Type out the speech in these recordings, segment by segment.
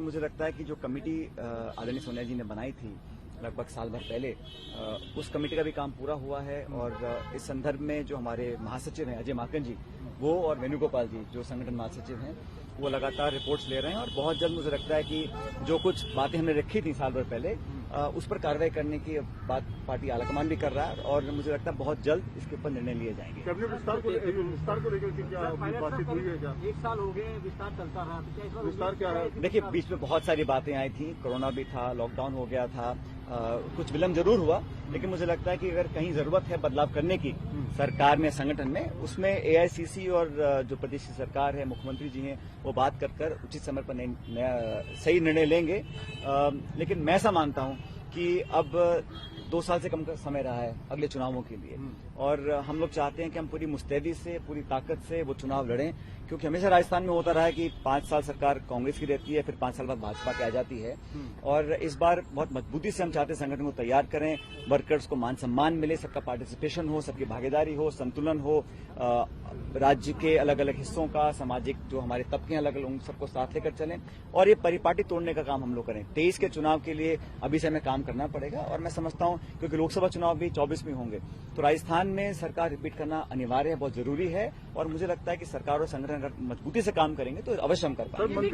मुझे लगता है कि जो कमेटी आदरणीय सोनिया जी ने बनाई थी लगभग साल भर पहले, उस कमेटी का भी काम पूरा हुआ है और इस संदर्भ में जो हमारे महासचिव हैं अजय माकन जी, वो और वेणुगोपाल जी जो संगठन महासचिव हैं, वो लगातार रिपोर्ट्स ले रहे हैं और बहुत जल्द मुझे लगता है कि जो कुछ बातें हमने रखी थी साल भर पहले, उस पर कार्रवाई करने की बात पार्टी आलाकमान भी कर रहा है और मुझे लगता है बहुत जल्द इसके ऊपर निर्णय लिए जाएंगे। कैबिनेट विस्तार को लेकर क्या बातचीत हुई है? क्या 1 साल हो गए विस्तार चलता रहा, तो क्या इस बार विस्तार क्या है? देखिए, बीच में बहुत सारी बातें आई थी, कोरोना भी था, लॉकडाउन हो गया था, कुछ विलम्ब जरूर हुआ, लेकिन मुझे लगता है कि अगर कहीं जरूरत है बदलाव करने की सरकार में, संगठन में, उसमें एआईसीसी और जो प्रदेश की सरकार है, मुख्यमंत्री जी हैं, वो बात कर उचित समय पर सही निर्णय लेंगे। लेकिन मैं ऐसा मानता हूं कि अब 2 साल से कम का समय रहा है अगले चुनावों के लिए और हम लोग चाहते हैं कि हम पूरी मुस्तैदी से, पूरी ताकत से वो चुनाव लड़ें, क्योंकि हमेशा राजस्थान में होता रहा है कि 5 साल सरकार कांग्रेस की रहती है, फिर 5 साल बाद भाजपा की आ जाती है और इस बार बहुत मजबूती से हम चाहते हैं संगठन को तैयार करें, वर्कर्स को मान सम्मान मिले, सबका पार्टिसिपेशन हो, सबकी भागीदारी हो, संतुलन हो, राज्य के अलग अलग हिस्सों का, सामाजिक जो हमारे तबके अलग अलग, उन सबको साथ लेकर चलें और ये परिपाटी तोड़ने का काम हम लोग करें। 23 के चुनाव के लिए अभी से हमें काम करना पड़ेगा और मैं समझता हूं क्योंकि लोकसभा चुनाव भी 24 में होंगे, तो राजस्थान में सरकार रिपीट करना अनिवार्य है, बहुत जरूरी है और मुझे लगता है कि सरकार और संगठन अगर मजबूती से काम करेंगे तो अवश्य हम कर पाएंगे।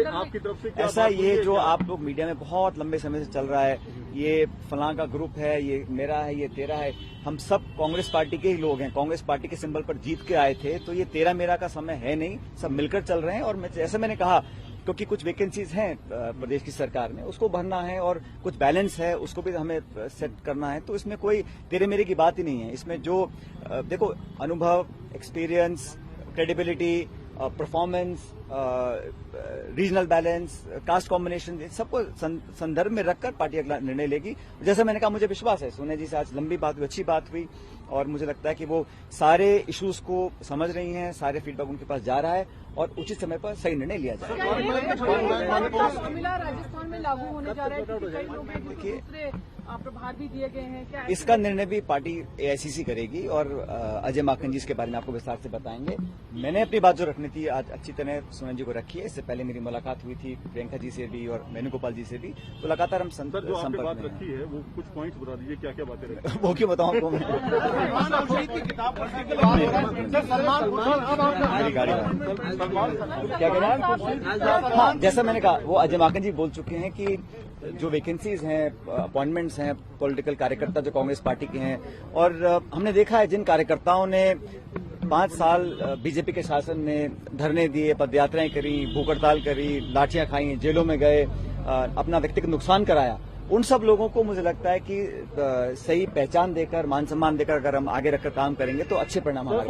आपकी तरफ से ऐसा ये जो आप लोग मीडिया में बहुत लंबे समय से चल रहा है, ये फलां का ग्रुप है, ये मेरा है, ये तेरा है, हम सब कांग्रेस पार्टी के ही लोग हैं, कांग्रेस पार्टी के सिंबल पर जीत के आए थे, तो ये तेरा मेरा का समय है नहीं, सब मिलकर चल रहे हैं और जैसे मैंने कहा, क्योंकि कुछ वैकेंसीज हैं प्रदेश की सरकार में, उसको भरना है और कुछ बैलेंस है, उसको भी हमें सेट करना है, तो इसमें कोई तेरे मेरे की बात ही नहीं है। इसमें जो देखो, अनुभव, experience, credibility, performance, regional balance, cast combination, सबको संदर्भ में रखकर पार्टी अगला निर्णय लेगी। जैसा मैंने कहा, मुझे विश्वास है, सोनिया जी से आज लंबी बात हुई, अच्छी बात हुई और मुझे लगता है कि वो सारे इश्यूज को समझ रही हैं, सारे फीडबैक उनके पास जा रहा है और उचित समय पर सही निर्णय लिया जाएगा। राजस्थान में लागू होने जा रहा है, कई लोग दूसरे प्रभार भी दिए गए हैं, क्या इसका निर्णय भी पार्टी एआईसीसी करेगी और अजय माकन जी इसके बारे में आपको विस्तार से बताएंगे। मैंने अपनी बात जो रखनी थी आज अच्छी तरह सोनिया जी को रखी है, इससे पहले मेरी मुलाकात हुई थी प्रियंका जी से भी और वेणुगोपाल जी से भी, तो लगातार हम संपर्क बात रखी है, वो कुछ पॉइंट्स बता दीजिए, क्या क्या बातें रखी? वो क्यों बताऊं आपको? क्या कह रहे हैं? हाँ, जैसा मैंने कहा, वो अजय माकन जी बोल चुके हैं कि जो वैकेंसीज हैं, अपॉइंटमेंट्स हैं, पॉलिटिकल कार्यकर्ता जो कांग्रेस पार्टी के हैं, और हमने देखा है जिन कार्यकर्ताओं ने 5 साल बीजेपी के शासन में धरने दिए, पदयात्राएं करी, भूख हड़ताल करी, लाठियां खाई, जेलों में गए, अपना व्यक्तिगत नुकसान कराया, उन सब लोगों को मुझे लगता है कि सही पहचान देकर, मान सम्मान देकर अगर हम आगे रखकर काम करेंगे तो अच्छे परिणाम हमारे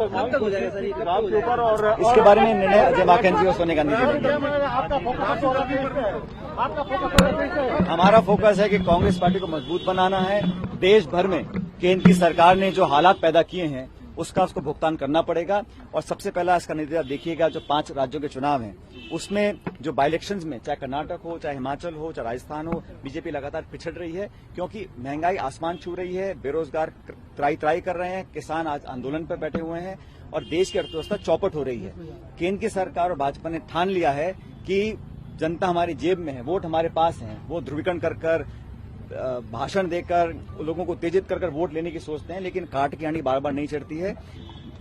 और इसके बारे में निर्णय अजय माकन जी और सोनिया गांधी जी लेंगे। हमारा फोकस है कि कांग्रेस पार्टी को मजबूत बनाना है। देश भर में केंद्र की सरकार ने जो हालात पैदा किए हैं उसको भुगतान करना पड़ेगा और सबसे पहला इसका नतीजा देखिएगा, जो 5 राज्यों के चुनाव हैं उसमें जो बाई इलेक्शंस में, चाहे कर्नाटक हो, चाहे हिमाचल हो, चाहे राजस्थान हो, बीजेपी लगातार पिछड़ रही है क्योंकि महंगाई आसमान छू रही है, बेरोजगार त्राई कर रहे हैं, किसान आज आंदोलन पर बैठे हुए हैं और देश की अर्थव्यवस्था चौपट हो रही है। केंद्र की सरकार और भाजपा ने ठान लिया है कि जनता हमारी जेब में है, वोट हमारे पास है, वो ध्रुवीकरण कर भाषण देकर लोगों को उत्तेजित कर वोट लेने की सोचते हैं, लेकिन काट की हांडी बार बार नहीं चढ़ती है।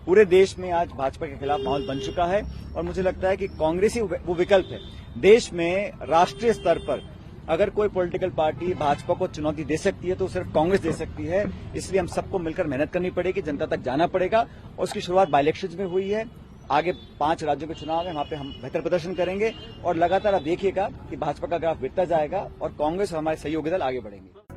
पूरे देश में आज भाजपा के खिलाफ माहौल बन चुका है और मुझे लगता है कि कांग्रेस ही वो विकल्प है। देश में राष्ट्रीय स्तर पर अगर कोई पॉलिटिकल पार्टी भाजपा को चुनौती दे सकती है तो सिर्फ कांग्रेस दे सकती है, इसलिए हम सबको मिलकर मेहनत करनी पड़ेगी, जनता तक जाना पड़ेगा और उसकी शुरुआत बाई इलेक्शंस में हुई है। आगे 5 राज्यों के चुनाव है, वहां पे हम बेहतर प्रदर्शन करेंगे और लगातार आप देखिएगा कि भाजपा का ग्राफ गिरता जाएगा और कांग्रेस और हमारे सहयोगी दल आगे बढ़ेंगे।